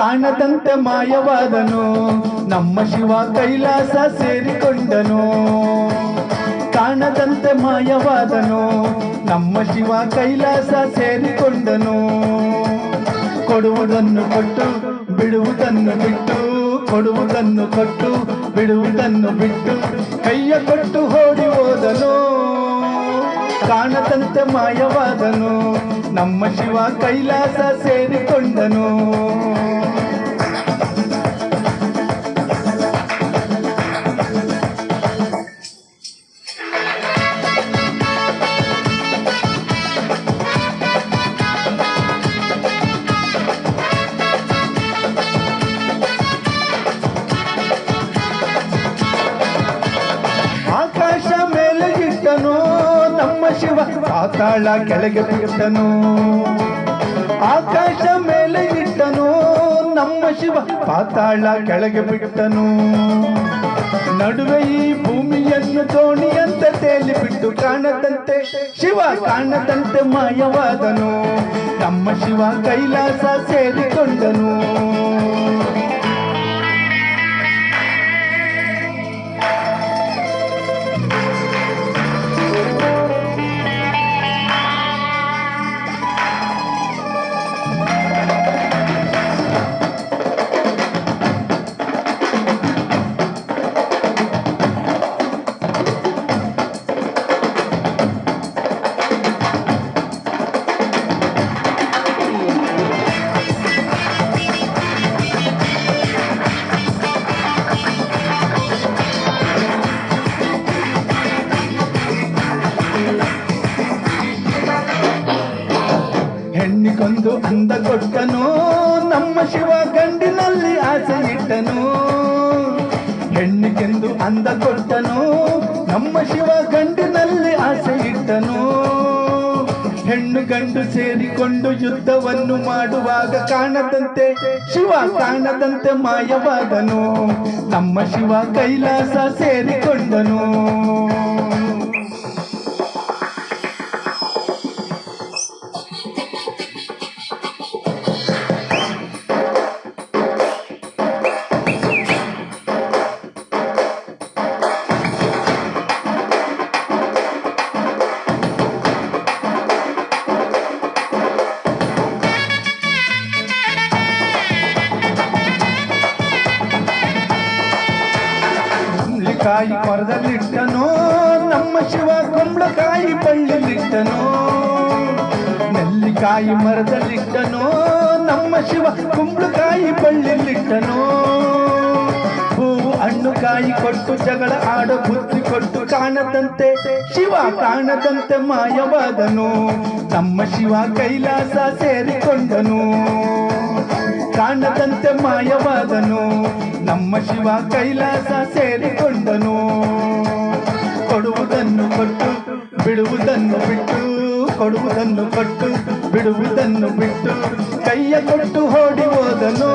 ಕಾಣದಂತೆ ಮಾಯವಾದನು ನಮ್ಮ ಶಿವ ಕೈಲಾಸ ಸೇರಿಕೊಂಡನು. ಕಾಣದಂತೆ ಮಾಯವಾದನು ನಮ್ಮ ಶಿವ ಕೈಲಾಸ ಸೇರಿಕೊಂಡನು. ಕೊಡುವುದನ್ನು ಕೊಟ್ಟು ಬಿಡುವುದನ್ನು ಬಿಟ್ಟು, ಕೊಡುವುದನ್ನು ಕೊಟ್ಟು ಬಿಡುವುದನ್ನು ಬಿಟ್ಟು, ಕೈಯ ಕೊಟ್ಟು ಓಡಿ ಹೋದನು. ಕಾಣದಂತೆ ಮಾಯವಾದನು ನಮ್ಮ ಶಿವ ಕೈಲಾಸ ಸೇರಿಕೊಂಡನು. ಆಕಾಶ ಮೇಲೆ ಇಟ್ಟನು ನಮ್ಮ ಶಿವ ಪಾತಾಳ ಕೆಳಗೆ ಬಿಟ್ಟನು. ಆಕಾಶ ಮೇಲೆ ಇಟ್ಟನು ನಮ್ಮ ಶಿವ ಪಾತಾಳ ಕೆಳಗೆ ಬಿಟ್ಟನು. ನಡುವೆ ಈ ಭೂಮಿಯನ್ನು ದೋಣಿಯಂತೆ ತೇಲಿ ಬಿಟ್ಟು, ಕಾಣದಂತೆ ಶಿವ ಕಾಣದಂತೆ ಮಾಯವಾದನು ನಮ್ಮ ಶಿವ ಕೈಲಾಸ ಸೇರಿಕೊಂಡನು. ಹೆಣ್ಣಿಗೊಂದು ಅಂದ ಕೊಟ್ಟನು ನಮ್ಮ ಶಿವ ಗಂಡಿನಲ್ಲಿ ಆಸೆ ಇಟ್ಟನು. ಹೆಣ್ಣಿಗೆಂದು ಅಂದ ಕೊಟ್ಟನು ನಮ್ಮ ಶಿವ ಗಂಡಿನಲ್ಲಿ ಆಸೆ ಇಟ್ಟನು. ಹೆಣ್ಣು ಗಂಡು ಸೇರಿಕೊಂಡು ಯುದ್ಧವನ್ನು ಮಾಡುವಾಗ, ಕಾಣದಂತೆ ಶಿವ ಕಾಣದಂತೆ ಮಾಯವಾದನು ನಮ್ಮ ಶಿವ ಕೈಲಾಸ ಸೇರಿಕೊಂಡನು. ಕಾಯಿ ಮರದಲ್ಲಿಟ್ಟನು ನಮ್ಮ ಶಿವ ಕುಂಬಳಕಾಯಿ ಬಳ್ಳಿಲಿಟ್ಟನು. ನೆಲ್ಲಿಕಾಯಿ ಮರದಲ್ಲಿಟ್ಟನು ನಮ್ಮ ಶಿವ ಕುಂಬಳಕಾಯಿ ಬಳ್ಳಿಲಿಟ್ಟನು. ಹೂವು ಹಣ್ಣು ಕಾಯಿ ಕೊಟ್ಟು ಜಗಳ ಆಡೋ ಬುದ್ಧಿ ಕೊಟ್ಟು, ಕಾಣದಂತೆ ಶಿವ ಕಾಣದಂತೆ ಮಾಯವಾದನು ನಮ್ಮ ಶಿವ ಕೈಲಾಸ ಸೇರಿಕೊಂಡನು. ಕಾಣದಂತೆ ಮಾಯವಾದನು ನಮ್ಮ ಶಿವ ಕೈಲಾಸ ಸೇರಿಕೊಂಡನು. ಕೊಡುವುದನ್ನು ಕೊಟ್ಟು ಬಿಡುವುದನ್ನು ಬಿಟ್ಟು, ಕೊಡುವುದನ್ನು ಕೊಟ್ಟು ಬಿಡುವುದನ್ನು ಬಿಟ್ಟು, ಕೈಯ ಕೊಟ್ಟು ಓಡಿ ಹೋದನು.